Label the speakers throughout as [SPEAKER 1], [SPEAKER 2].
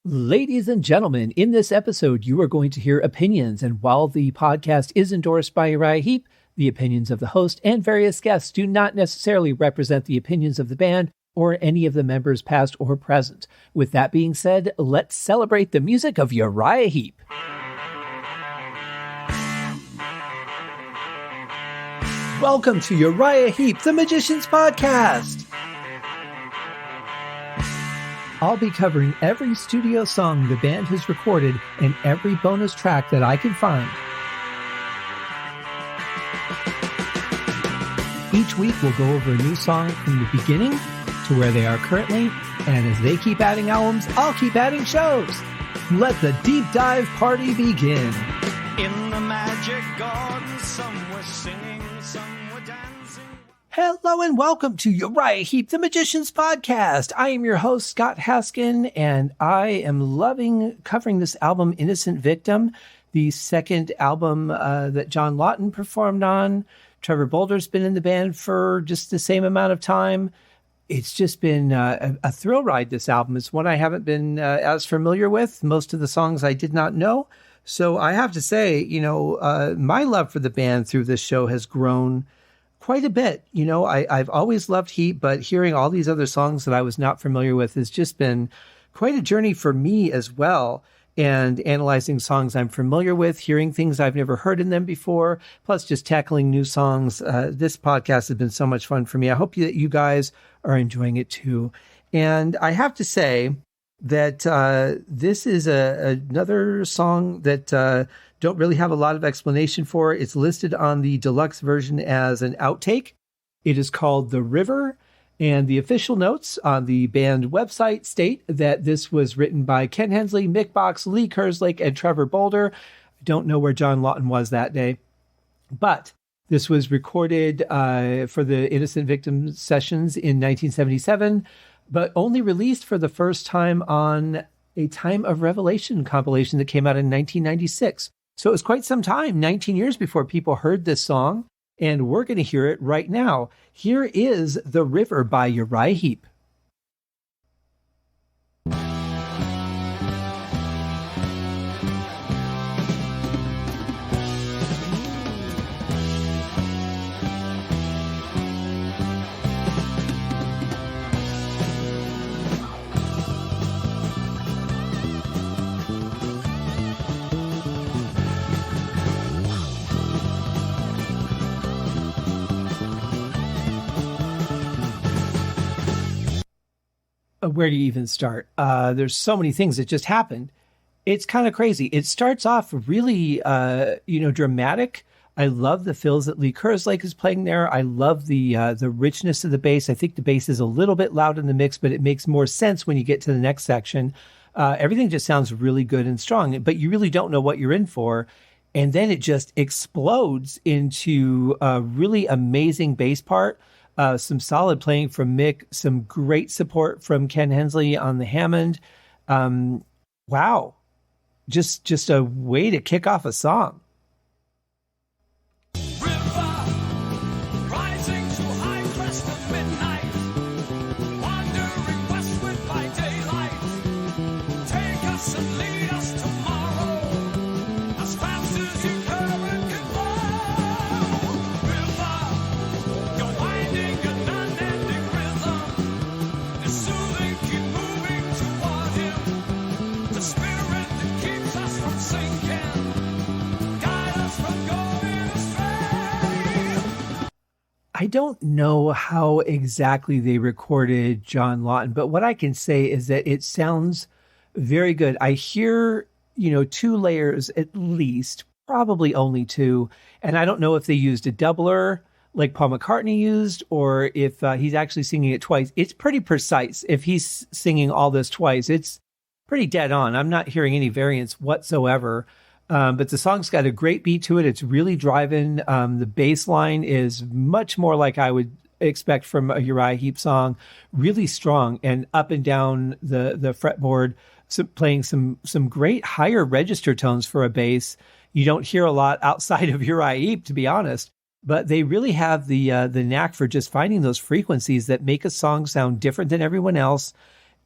[SPEAKER 1] Ladies and gentlemen, in this episode, you are going to hear opinions, and while the podcast is endorsed by Uriah Heep, the opinions of the host and various guests do not necessarily represent the opinions of the band or any of the members past or present. With that being said, let's celebrate the music of Uriah Heep. Welcome to Uriah Heep, the Magician's Podcast. I'll be covering every studio song the band has recorded and every bonus track that I can find. Each week we'll go over a new song from the beginning to where they are currently, and as they keep adding albums, I'll keep adding shows. Let the deep dive party begin.
[SPEAKER 2] In the magic garden, some were singing, some were dancing.
[SPEAKER 1] Hello and welcome to Uriah Heep, the Magician's Podcast. I am your host, Scott Haskin, and I am loving covering this album, Innocent Victim, the second album that John Lawton performed on. Trevor Boulder's been in the band for just the same amount of time. It's just been a thrill ride, this album. It's one I haven't been as familiar with. Most of the songs I did not know. So I have to say, my love for the band through this show has grown quite a bit. I've always loved Heat, but hearing all these other songs that I was not familiar with has just been quite a journey for me as well. And analyzing songs I'm familiar with, hearing things I've never heard in them before, plus just tackling new songs. This podcast has been so much fun for me. I hope that you guys are enjoying it too. And I have to say that this is another song that don't really have a lot of explanation for. It's listed on the deluxe version as an outtake. It is called The River, and the official notes on the band website state that this was written by Ken Hensley, Mick Box, Lee Kerslake, and Trevor Boulder. I don't know where John Lawton was that day, but this was recorded for the Innocent Victim sessions in 1977, but only released for the first time on a Time of Revelation compilation that came out in 1996. So it was quite some time, 19 years before people heard this song, and we're going to hear it right now. Here is The River by Uriah Heep. Where do you even start? There's so many things that just happened. It's kind of crazy. It starts off really, dramatic. I love the fills that Lee Kerslake is playing there. I love the richness of the bass. I think the bass is a little bit loud in the mix, but it makes more sense when you get to the next section. Everything just sounds really good and strong, but you really don't know what you're in for. And then it just explodes into a really amazing bass part. Some solid playing from Mick, some great support from Ken Hensley on the Hammond. Wow. Just a way to kick off a song.
[SPEAKER 2] Rising to high crest of midnight, wandering westward by daylight. Take us and lead us tomorrow, as fast as your current can flow. River, you're winding an unending rhythm. It's soothing, keep moving toward him. The spirit that keeps us from sinking, guide us from going astray.
[SPEAKER 1] I don't know how exactly they recorded John Lawton, but what I can say is that it sounds very good. I hear, 2 layers at least, probably only 2. And I don't know if they used a doubler like Paul McCartney used, or if he's actually singing it twice. It's pretty precise. If he's singing all this twice, it's pretty dead on. I'm not hearing any variance whatsoever. But the song's got a great beat to it. It's really driving. The bass line is much more like I would expect from a Uriah Heep song, really strong and up and down the fretboard, playing some great higher register tones for a bass. You don't hear a lot outside of Uriah Heep, to be honest, but they really have the knack for just finding those frequencies that make a song sound different than everyone else,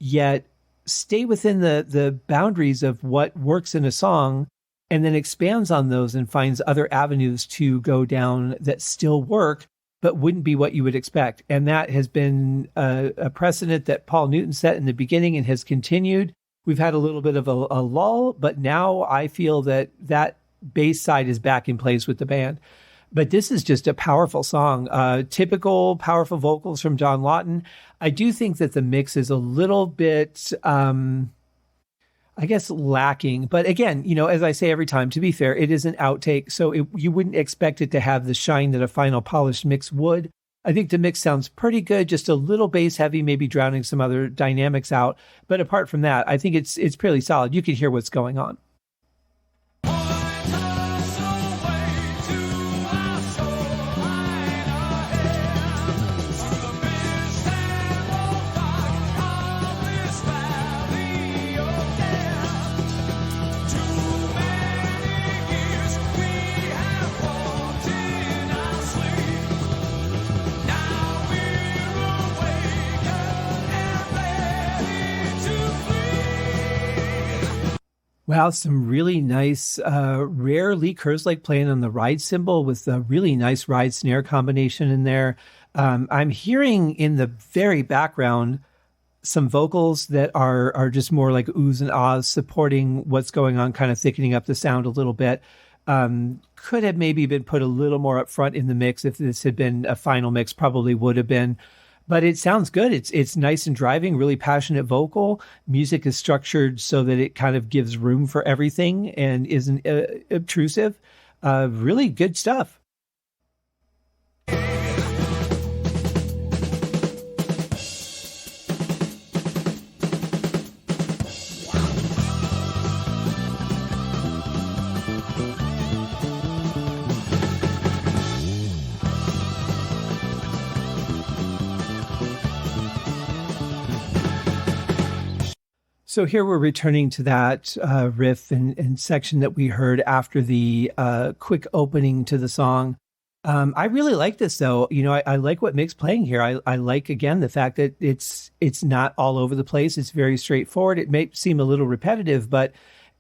[SPEAKER 1] yet stay within the boundaries of what works in a song and then expands on those and finds other avenues to go down that still work, but wouldn't be what you would expect. And that has been a precedent that Paul Newton set in the beginning and has continued. We've had a little bit of a lull, but now I feel that bass side is back in place with the band. But this is just a powerful song. Typical powerful vocals from John Lawton. I do think that the mix is a little bit, I guess, lacking. But again, as I say every time, to be fair, it is an outtake. So you wouldn't expect it to have the shine that a final polished mix would. I think the mix sounds pretty good, just a little bass heavy, maybe drowning some other dynamics out. But apart from that, I think it's pretty solid. You can hear what's going on. Wow, some really nice, rare Lee Kerslake playing on the ride cymbal with a really nice ride snare combination in there. I'm hearing in the very background some vocals that are just more like oohs and ahs, supporting what's going on, kind of thickening up the sound a little bit. Could have maybe been put a little more up front in the mix. If this had been a final mix, probably would have been. But it sounds good. It's nice and driving, really passionate vocal. Music is structured so that it kind of gives room for everything and isn't obtrusive. Really good stuff. So here we're returning to that riff and section that we heard after the quick opening to the song. I really like this, though. I like what Mick's playing here. I like, again, the fact that it's not all over the place. It's very straightforward. It may seem a little repetitive, but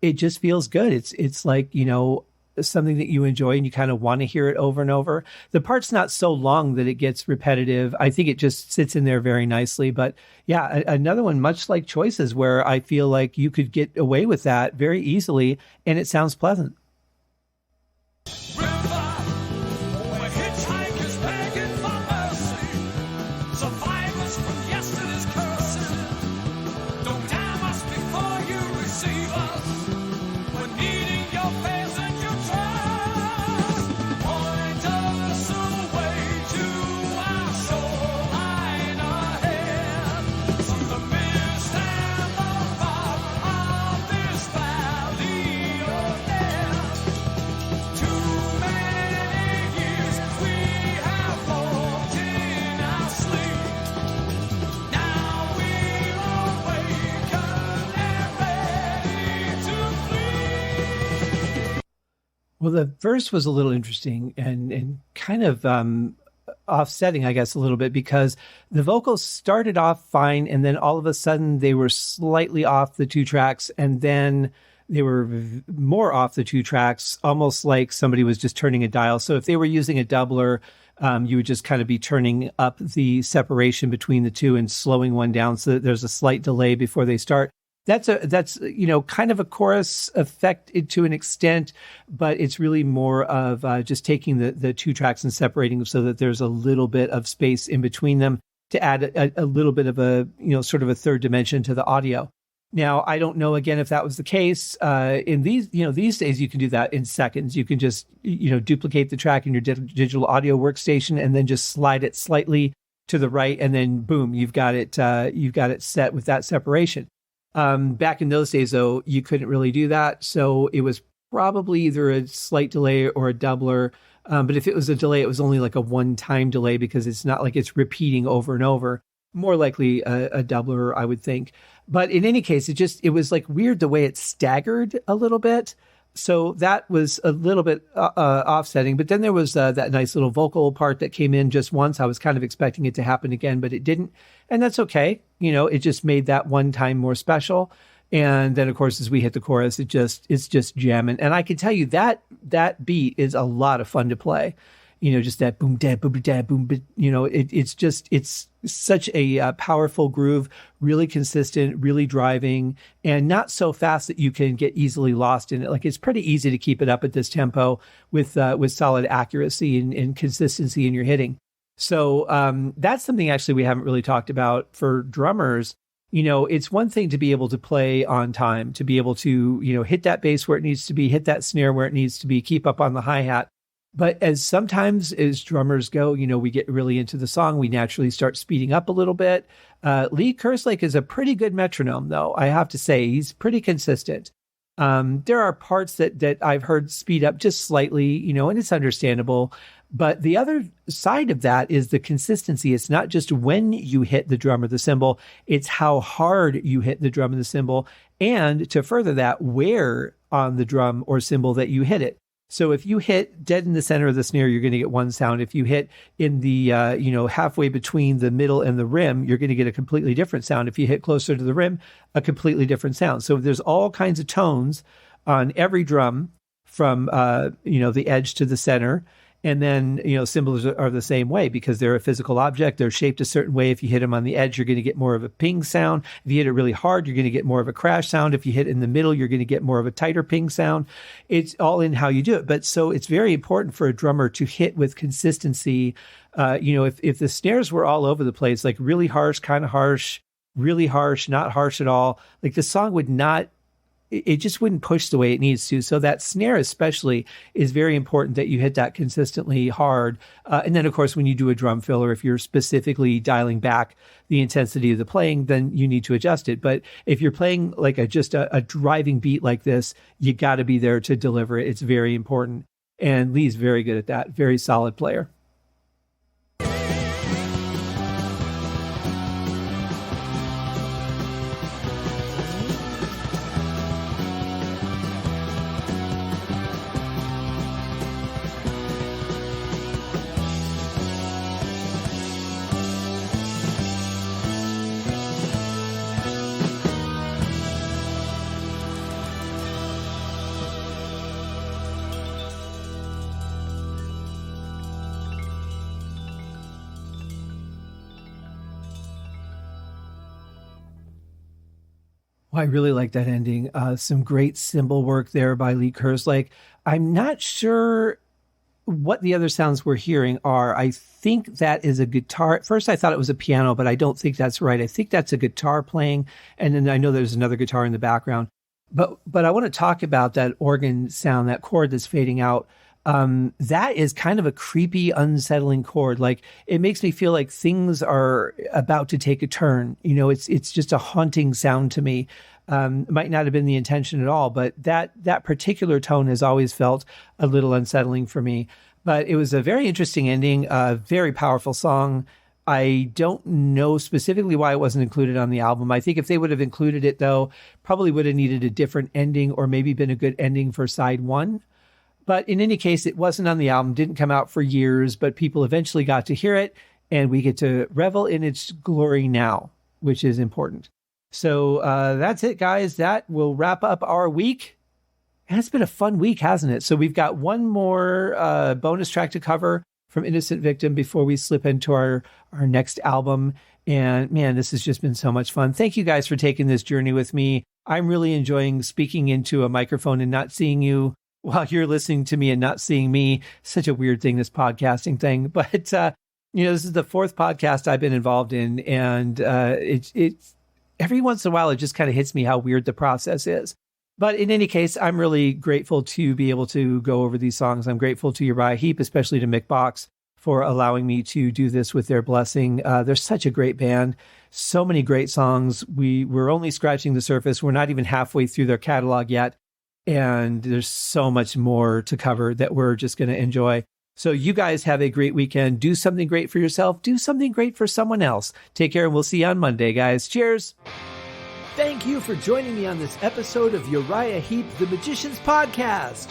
[SPEAKER 1] it just feels good. It's like, something that you enjoy and you kind of want to hear it over and over. The part's not so long that it gets repetitive. I think it just sits in there very nicely. But yeah, another one, much like Choices, where I feel like you could get away with that very easily and it sounds pleasant.
[SPEAKER 2] Where hitchhikers begging for mercy, survivors from yesterday's cursing. Don't damn us before you receive us. We're needing your faith and your trust. Point us away to our shoreline ahead. Through the mist and the fog of this valley of death. Too many years we have walked in our sleep. Now we're awakened and ready to flee.
[SPEAKER 1] Well, the verse was a little interesting and kind of offsetting, I guess, a little bit, because the vocals started off fine and then all of a sudden they were slightly off the two tracks and then they were more off the two tracks, almost like somebody was just turning a dial. So if they were using a doubler, you would just kind of be turning up the separation between the two and slowing one down so that there's a slight delay before they start. That's kind of a chorus effect to an extent, but it's really more of just taking the two tracks and separating them so that there's a little bit of space in between them to add a little bit of a, sort of a third dimension to the audio. Now, I don't know, again, if that was the case. In these days, you can do that in seconds. You can just, duplicate the track in your digital audio workstation and then just slide it slightly to the right. And then boom, you've got it set with that separation. Back in those days, though, you couldn't really do that. So it was probably either a slight delay or a doubler. But if it was a delay, it was only like a one-time delay because it's not like it's repeating over and over. More likely a doubler, I would think. But in any case, it was like weird the way it staggered a little bit. So that was a little bit offsetting, but then there was that nice little vocal part that came in just once. I was kind of expecting it to happen again, but it didn't. And that's okay. It just made that one time more special. And then, of course, as we hit the chorus, it's just jamming. And I can tell you that beat is a lot of fun to play. Just that boom, dad, boom, dad, boom. It's such a powerful groove, really consistent, really driving, and not so fast that you can get easily lost in it. Like, it's pretty easy to keep it up at this tempo with solid accuracy and consistency in your hitting. So that's something actually we haven't really talked about for drummers. It's one thing to be able to play on time, to be able to, hit that bass where it needs to be, hit that snare where it needs to be, keep up on the hi-hat. But sometimes as drummers go, we get really into the song, we naturally start speeding up a little bit. Lee Kerslake is a pretty good metronome, though, I have to say. He's pretty consistent. There are parts that I've heard speed up just slightly, and it's understandable. But the other side of that is the consistency. It's not just when you hit the drum or the cymbal, it's how hard you hit the drum and the cymbal. And to further that, where on the drum or cymbal that you hit it. So if you hit dead in the center of the snare, you're going to get one sound. If you hit in the, halfway between the middle and the rim, you're going to get a completely different sound. If you hit closer to the rim, a completely different sound. So there's all kinds of tones on every drum from, the edge to the center. And then, cymbals are the same way because they're a physical object. They're shaped a certain way. If you hit them on the edge, you're going to get more of a ping sound. If you hit it really hard, you're going to get more of a crash sound. If you hit in the middle, you're going to get more of a tighter ping sound. It's all in how you do it. But so it's very important for a drummer to hit with consistency. If the snares were all over the place, like really harsh, kind of harsh, really harsh, not harsh at all, like the song would not, it just wouldn't push the way it needs to. So that snare especially is very important that you hit that consistently hard. And then, of course, when you do a drum fill, or if you're specifically dialing back the intensity of the playing, then you need to adjust it. But if you're playing like just a driving beat like this, you got to be there to deliver it. It's very important. And Lee's very good at that. Very solid player. I really like that ending. Some great cymbal work there by Lee Kerslake. I'm not sure what the other sounds we're hearing are. I think that is a guitar. At first, I thought it was a piano, but I don't think that's right. I think that's a guitar playing. And then I know there's another guitar in the background. But I want to talk about that organ sound, that chord that's fading out. That is kind of a creepy, unsettling chord. Like, it makes me feel like things are about to take a turn. It's just a haunting sound to me. Might not have been the intention at all, but that particular tone has always felt a little unsettling for me. But it was a very interesting ending, a very powerful song. I don't know specifically why it wasn't included on the album. I think if they would have included it, though, probably would have needed a different ending, or maybe been a good ending for side one. But in any case, it wasn't on the album, didn't come out for years, but people eventually got to hear it, and we get to revel in its glory now, which is important. So that's it, guys. That will wrap up our week. And it's been a fun week, hasn't it? So we've got one more bonus track to cover from Innocent Victim before we slip into our next album. And man, this has just been so much fun. Thank you guys for taking this journey with me. I'm really enjoying speaking into a microphone and not seeing you while you're listening to me and not seeing me. Such a weird thing, this podcasting thing. But, this is the fourth podcast I've been involved in. And it's every once in a while, it just kind of hits me how weird the process is. But in any case, I'm really grateful to be able to go over these songs. I'm grateful to Uriah Heep, especially to Mick Box, for allowing me to do this with their blessing. They're such a great band. So many great songs. We're only scratching the surface. We're not even halfway through their catalog yet. And there's so much more to cover that we're just going to enjoy. So you guys have a great weekend. Do something great for yourself. Do something great for someone else. Take care, and we'll see you on Monday, guys. Cheers. Thank you for joining me on this episode of Uriah Heep, the Magician's Podcast.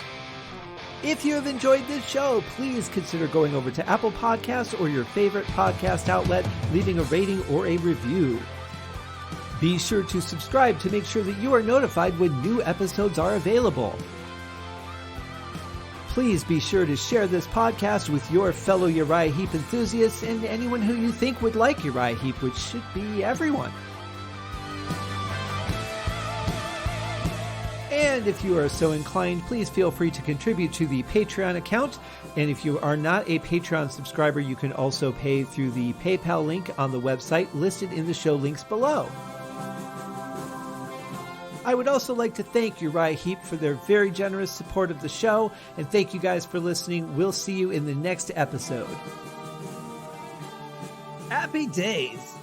[SPEAKER 1] If you have enjoyed this show, please consider going over to Apple Podcasts or your favorite podcast outlet, leaving a rating or a review. Be sure to subscribe to make sure that you are notified when new episodes are available. Please be sure to share this podcast with your fellow Uriah Heep enthusiasts and anyone who you think would like Uriah Heep, which should be everyone. And if you are so inclined, please feel free to contribute to the Patreon account. And if you are not a Patreon subscriber, you can also pay through the PayPal link on the website listed in the show links below. I would also like to thank Uriah Heep for their very generous support of the show, and thank you guys for listening. We'll see you in the next episode. Happy days!